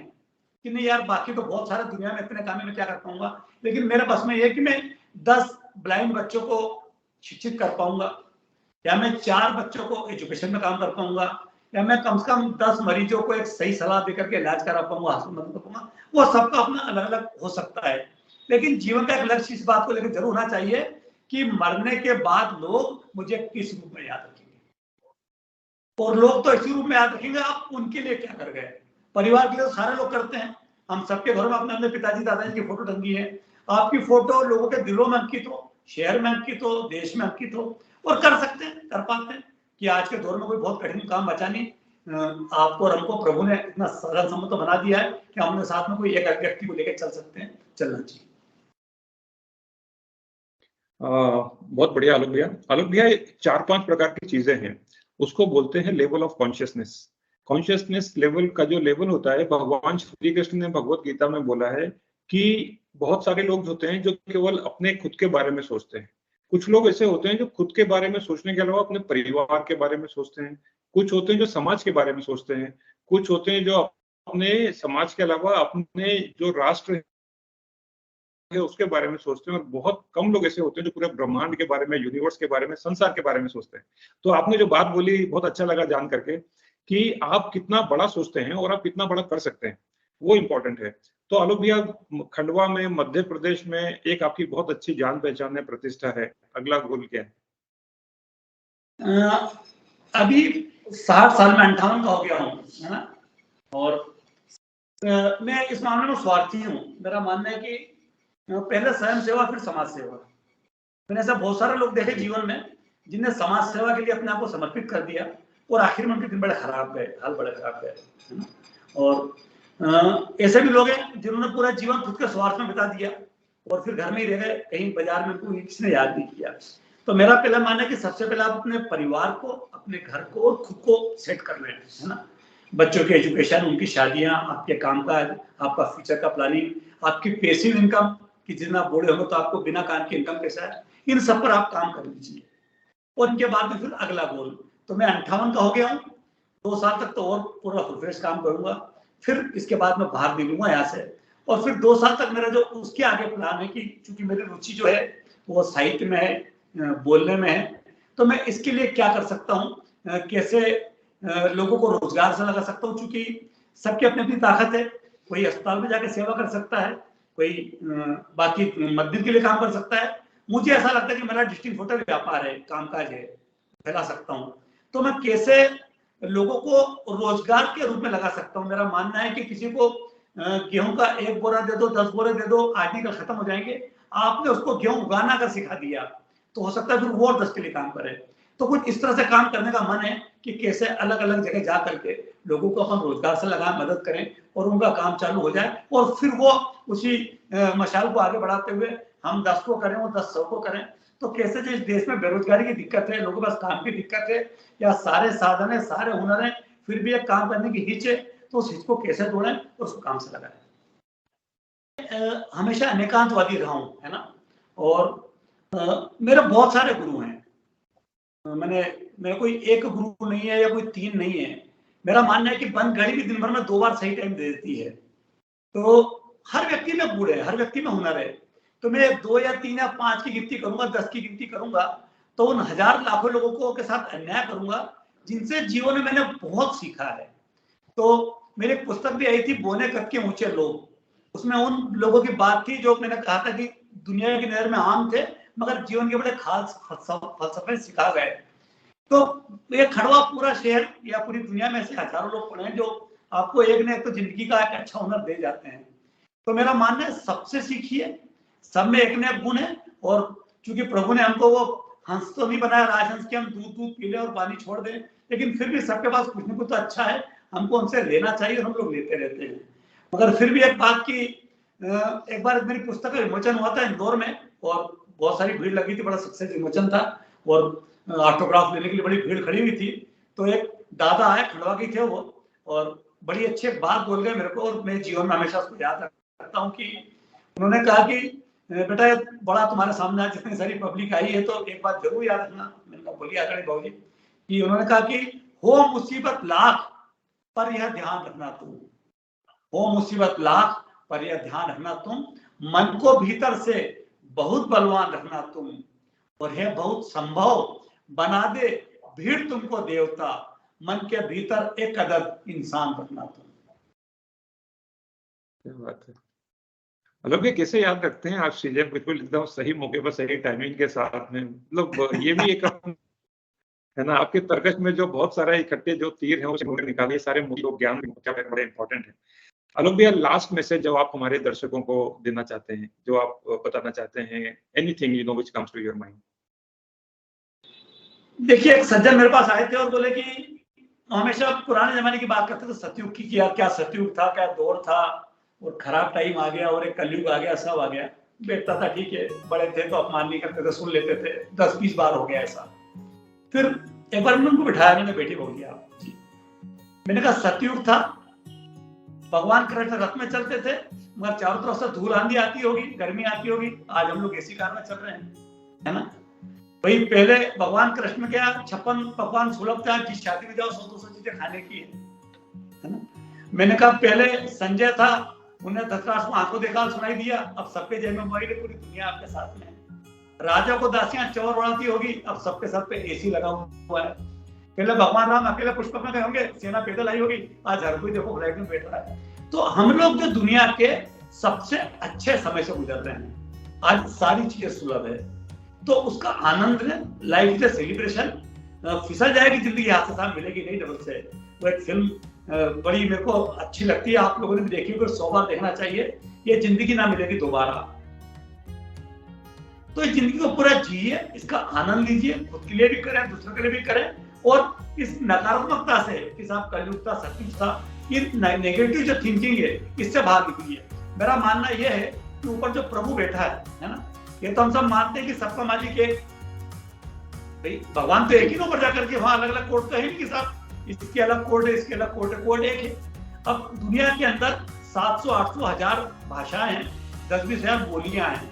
कि नहीं यार, बाकी तो बहुत सारा दुनिया में इतने काम में क्या कर पाऊंगा, लेकिन मेरे बस में ये कि मैं 10 ब्लाइंड बच्चों को शिक्षित कर पाऊंगा, या मैं 4 बच्चों को एजुकेशन में काम कर पाऊंगा, या मैं कम से कम 10 मरीजों को एक सही सलाह देकर के इलाज करा पाऊंगा, हॉस्पिटल कर पाऊंगा। वो सबका अपना अलग अलग हो सकता है, लेकिन जीवन का एक लक्ष्य इस बात को लेकर जरूर होना चाहिए कि मरने के बाद लोग मुझे किस रूप में याद रखेंगे। और लोग तो इसी रूप में याद रखेंगे आप उनके लिए क्या कर गए। परिवार के लिए तो सारे लोग करते हैं, हम सबके घरों में अपने अपने पिताजी दादाजी की फोटो टंगी है। आपकी फोटो लोगों के दिलों में अंकित हो, शहर में अंकित हो, देश में अंकित हो, और कर सकते हैं, कर पाते हैं। कि आज के दौर में कोई बहुत कठिन काम बचा नहीं। आपको और हमको प्रभु ने इतना सरल सम्मत तो बना दिया है कि हमने साथ में कोई एक व्यक्ति को लेकर चल सकते हैं, चलना चाहिए। बहुत बढ़िया आलोक भैया। आलोक भैया, 4-5 प्रकार की चीजें हैं, उसको बोलते हैं level of consciousness. Consciousness level का जो लेवल होता है, भगवान श्री कृष्ण ने भगवत गीता में बोला है कि बहुत सारे लोग होते हैं जो केवल अपने खुद के बारे में सोचते हैं। कुछ लोग ऐसे होते हैं जो खुद के बारे में सोचने के अलावा अपने परिवार के बारे में सोचते हैं। कुछ होते हैं जो समाज के बारे में सोचते हैं। कुछ होते हैं जो अपने समाज के अलावा अपने जो राष्ट्र है उसके बारे में सोचते हैं, और बहुत कम लोग ऐसे होते हैं जो पूरे ब्रह्मांड के बारे में, यूनिवर्स के बारे में, संसार के बारे में सोचते हैं। तो आपने जो बात बोली, बहुत अच्छा लगा जान करके कि आप कितना बड़ा सोचते हैं और आप कितना बड़ा कर सकते हैं, वो इम्पोर्टेंट है। तो आलोक भैया, खंडवा में, मध्य प्रदेश में एक आपकी बहुत अच्छी जान पहचान है, प्रतिष्ठा है, अगला गोल क्या है? अभी 60 साल में 58 का हो गया हूँ, है ना। और मैं इस मामले में स्वार्थी हूँ। मेरा मानना है कि पहले स्वयं सेवा फिर समाज सेवा। मैंने ऐसा बहुत सारे लोग देखे जीवन में जिन्हें समाज सेवा के लिए अपने आप को समर्पित कर दिया, और आखिर में उनके दिन बड़े खराब गए, हाल बड़े खराब गए, है ना। और ऐसे भी लोग हैं जिन्होंने पूरा जीवन खुद के स्वार्थ में बिता दिया और फिर घर में ही रह गए, कहीं बाजार में कोई किसी ने याद नहीं किया। तो मेरा पहला मानना है कि सबसे पहले आप अपने परिवार को, अपने घर को और खुद को सेट कर रहे हैं, है ना। बच्चों की एजुकेशन, उनकी शादियां, आपके कामकाज, आपका फ्यूचर का प्लानिंग, आपकी पैसिव इनकम कि जितना बूढ़े होंगे तो आपको बिना काम की इनकम कैसा है, इन सब पर आप काम कर लीजिए। और इनके बाद में फिर अगला गोल। तो मैं 58 का हो गया हूँ, 2 साल तक तो और पूरा फुल फ्रेश काम करूंगा, फिर इसके बाद मैं बाहर निकलूंगा यहाँ से। और फिर 2 साल तक मेरा जो उसके आगे प्लान है कि चूंकि मेरी रुचि जो है वो साहित्य में है, बोलने में है, तो मैं इसके लिए क्या कर सकता हूँ, कैसे लोगों को रोजगार से लगा सकता हूँ। चूंकि सबकी अपनी अपनी ताकत है, कोई अस्पताल में जाकर सेवा कर सकता है, कोई बाकी मस्जिद के लिए काम कर सकता है। मुझे ऐसा लगता है कि मेरा डिस्ट्रिक्ट होटल व्यापार है, कामकाज है, फैला सकता हूँ। तो मैं कैसे लोगों को रोजगार के रूप में लगा सकता हूँ। मेरा मानना है कि किसी को गेहूं का 1 बोरा दे दो, 10 बोरे दे दो, आदमी कल खत्म हो जाएंगे। आपने उसको गेहूं उगाना अगर सिखा दिया तो हो सकता है फिर वो 10 के लिए काम करे। तो कुछ इस तरह से काम करने का मन है कि कैसे अलग अलग जगह जा करके लोगों को अपन रोजगार से लगाएं, मदद करें और उनका काम चालू हो जाए, और फिर वो उसी मशाल को आगे बढ़ाते हुए हम 10 को करें और 10 100 को करें। तो कैसे जो इस देश में बेरोजगारी की दिक्कत है, लोगों के पास काम की दिक्कत है, या सारे साधन है, सारे हुनर है, फिर भी एक काम करने की हिच है, तो उस हिच को कैसे तोड़ें और उसको काम से लगाएं। हमेशा अनेकांतवादी रहा हूं, है ना, और मेरे बहुत सारे गुरु हैं। मेरा कोई एक गुरु नहीं है या कोई 3 नहीं है। मेरा मानना है कि बंद घड़ी भी दिन भर में 2 बार सही टाइम दे देती है। तो हर व्यक्ति में गुण है, हर व्यक्ति में हुनर है। तो मैं 2 या 3 या 5 की गिनती करूंगा, 10 की गिनती करूंगा, तो उन हजार लाखों लोगों को के साथ अन्याय करूंगा जिनसे जीवन में मैंने बहुत सीखा है। तो मेरी एक पुस्तक भी आई थी, बोने कद के ऊंचे लोग। उसमें उन लोगों की बात थी जो मैंने कहा था कि दुनिया की नजर में आम थे, मगर जीवन के बड़े खास फलसफे सिखा गए। तो ये खड़वा पूरा शहर या पूरी दुनिया में से हजारों लोग पड़े हैं जो आपको एक न एक तो जिंदगी का एक अच्छा हुनर दे जाते हैं। तो मेरा मानना है सबसे सीखिए, सब में एक न एक गुण है। और चूंकि प्रभु ने हमको वो हंस तो नहीं बनाया राजहंस के हम दूध पी लें और पानी छोड़ दें, लेकिन फिर भी सबके पास कुछ न कुछ तो अच्छा है, हमको उनसे लेना चाहिए और हम लोग लेते रहते हैं। मगर फिर भी एक बात की, एक बार मेरी पुस्तक का विमोचन हुआ था इंदौर में और बहुत सारी भीड़ लगी थी, बड़ा सक्सेस विमोचन था और ऑटोग्राफ लेने के लिए बड़ी भीड़ खड़ी हुई थी। तो एक दादा आए, खंडवा के थे वो, और बड़ी अच्छी बात बोल गए मेरे को, और मैं जीवन में हमेशा उसको याद रखता हूँ कि उन्होंने कहा कि बेटा बड़ा तुम्हारे सामने आज जितनी सारी पब्लिक आई है तो एक बात जरूर याद रखना। मैंने कहा बोलिए आदरणीय बाबूजी। कि उन्होंने कहा कि हो मुसीबत लाख पर यह ध्यान रखना तुम, हो मुसीबत लाख पर यह ध्यान रखना तुम, मन को भीतर से बहुत बलवान रखना तुम, और है बहुत संभव बना दे भीड़ तुमको देवता, मन के भीतर एक अदद इंसान रखना तुम। क्या बात है। मतलब ये कैसे याद रखते हैं आप चीजें बिल्कुल एकदम सही मौके पर सही टाइमिंग के साथ में। मतलब ये भी एक है ना, आपके तर्कश में जो बहुत सारा इकट्ठे जो तीर हैं वो निकाले, सारे मूल्य ज्ञान बड़े इंपॉर्टेंट है। आलोक भैया, लास्ट मैसेज जो आप हमारे दर्शकों को देना चाहते हैं, जो आप बताना चाहते हैं, anything you know which comes to your mind. देखिए, एक सज्जन मेरे पास आए थे और बोले कि हमेशा पुराने जमाने की बात करते थे, सतयुग की, क्या सतयुग था, क्या दौर था, और खराब टाइम आ गया और एक कलयुग आ गया, सब आ गया। बैठता था, ठीक है, बड़े थे तो अपमान नहीं करते थे, सुन लेते थे, 10-20 बार हो गया ऐसा। फिर एक बार मैंने उनको बिठाया, मैंने बेटी बोल दिया जी, मैंने कहा सतयुग था, भगवान कृष्ण रथ में चलते थे, मगर चारों तरफ से धूल आंधी आती होगी, गर्मी आती होगी, आज हम लोग एसी कार में चल रहे हैं, है ना। भाई पहले भगवान कृष्ण के 56 पकवान सुलभ थे, जिस शादी में जाओ 100-200 चीजें खाने की है ना। मैंने कहा पहले संजय था, उन्हें धतराष्ट्र को आंखों देखा सुनाई दिया, अब सबके जेब में मोबाइल है, पूरी दुनिया आपके साथ में है। राजा को दासियां चौर बढ़ाती होगी, अब सबके सर पे एसी लगा हुआ है। पहले भगवान राम अकेले पुष्पक में गए होंगे, सेना पैदल आई होगी, आज हर कोई देखो फ्लाइट में बैठ रहा है। तो हम लोग जो दुनिया के सबसे अच्छे समय से गुजर रहे हैं, आज सारी चीजें सुलभ है, तो उसका आनंद है, लाइफ इज सेलिब्रेशन। फिसल जाएगी जिंदगी, हाथ से साथ मिलेगी नहीं डबल से। वो एक फिल्म बड़ी मेरे को अच्छी लगती है, आप लोगों ने भी देखी होगी, 100 बार देखना चाहिए, ये जिंदगी ना मिलेगी दोबारा। तो इस जिंदगी को पूरा जिए, इसका आनंद लीजिए, खुद के लिए भी करें, दूसरों के लिए भी करें, और इस नकारात्मकता से, कि साहब कलयुग था, सतयुग था, ये नेगेटिव जो थिंकिंग है, इससे बाहर निकलिए। मेरा मानना यह है कि ऊपर जो प्रभु बैठा है ना, ये तो हम सब मानते हैं कि सबका मालिक एक, भाई भगवान तो एक ही ऊपर जाकर के, वहां अलग अलग कोर्ट तो है नहीं कि साहब इसके अलग कोर्ट है, इसके अलग कोर्ट है, कोर्ट एक है। अब दुनिया के अंदर 700, 800, 1000 भाषाएं हैं, 10-20 हजार बोलियां हैं,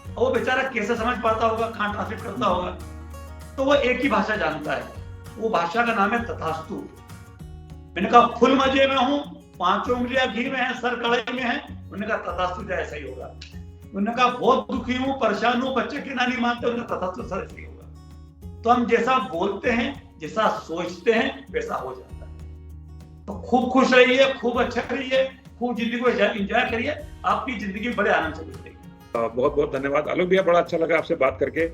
और वो बेचारा कैसे समझ पाता होगा, कहां ट्रांसलेट करता होगा। तो वो एक ही भाषा जानता है, वो भाषा का नाम है तथास्तु। मैंने कहा फुल मजे में हूं, 5 उंगलियां घी में है, सर कड़ाई में है, उन्होंने कहा तथास्तु ऐसा ही होगा। उन्होंने कहा बहुत दुखी हूं, परेशान हूं, बच्चे के ना नहीं मानते, उन्होंने तथास्तु सर ऐसा ही होगा। तो हम जैसा बोलते हैं, जैसा सोचते हैं, वैसा हो जाता है। तो खूब खुश रहिए, खूब अच्छा करिए, खूब जिंदगी को एंजॉय करिए, आपकी जिंदगी बड़े आनंद से गुजरेगी। बहुत बहुत धन्यवाद आलोक भैया, बड़ा अच्छा लगा आपसे बात करके।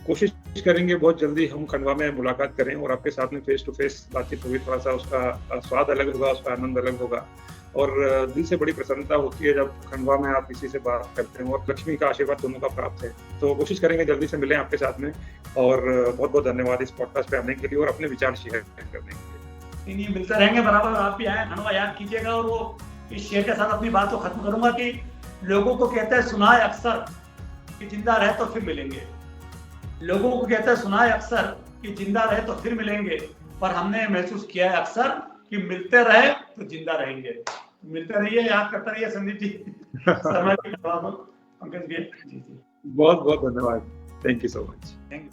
कोशिश करेंगे बहुत जल्दी हम खंडवा में मुलाकात करें और आपके साथ में फेस टू फेस बातचीत होगी, थोड़ा सा उसका स्वाद अलग होगा, उसका आनंद अलग होगा, और दिल से बड़ी प्रसन्नता होती है जब खंडवा में आप किसी से बात करते हैं, और लक्ष्मी का आशीर्वाद दोनों का प्राप्त है। तो कोशिश करेंगे जल्दी से मिलें आपके साथ में, और बहुत बहुत धन्यवाद इस पॉडकास्ट पे आने के लिए और अपने विचार शेयर करने के लिए। नहीं मिलते रहेंगे बराबर, आप भी आए धन्यवाद याद कीजिएगा। और वो इस शेर के साथ अपनी बात को खत्म करूंगा कि लोगों को कहते हैं सुना है अक्सर कि जिंदा रहे तो फिर मिलेंगे, लोगों को कहते हैं सुना है अक्सर कि जिंदा रहे तो फिर मिलेंगे, पर हमने महसूस किया है अक्सर कि मिलते रहे तो जिंदा रहेंगे। मिलते रहिए, याद करते रहिए संदीप जी, शर्मा जी, पंकज जी। बहुत बहुत धन्यवाद, thank you so much. Thank you.